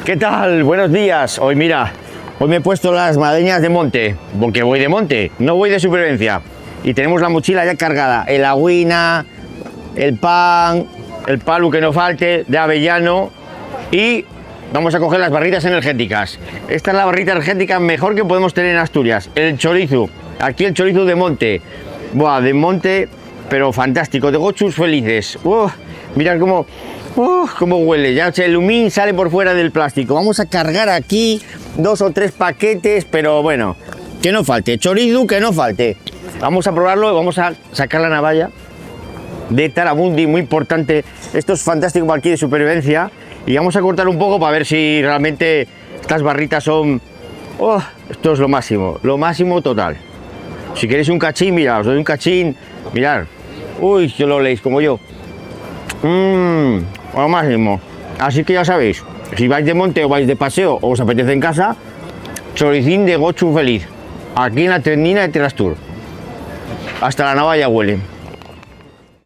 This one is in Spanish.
¿Qué tal? Buenos días. Hoy mira, hoy me he puesto las madreñas de monte, porque voy de monte, no voy de supervivencia. Y tenemos la mochila ya cargada, el agüina, el pan, el palo que no falte, de avellano, y vamos a coger las barritas energéticas. Esta es la barrita energética mejor que podemos tener en Asturias, el chorizo. Aquí el chorizo de monte. Buah, de monte, pero fantástico, de gochus felices. Mirad cómo huele, ya el humín sale por fuera del plástico. Vamos a cargar aquí 2 o 3 paquetes, pero bueno, que no falte, chorizo que no falte. Vamos a probarlo, vamos a sacar la navalla de Taramundi, muy importante. Esto es fantástico para aquí de supervivencia. Y vamos a cortar un poco para ver si realmente estas barritas son... esto es lo máximo total. Si queréis un cachín, mirad, os doy un cachín, mirad. Uy, que lo leéis como yo. Lo máximo. Así que ya sabéis, si vais de monte o vais de paseo o os apetece en casa, choricín de gochu feliz, aquí en la tendina de Terastur. Hasta la navalla huele.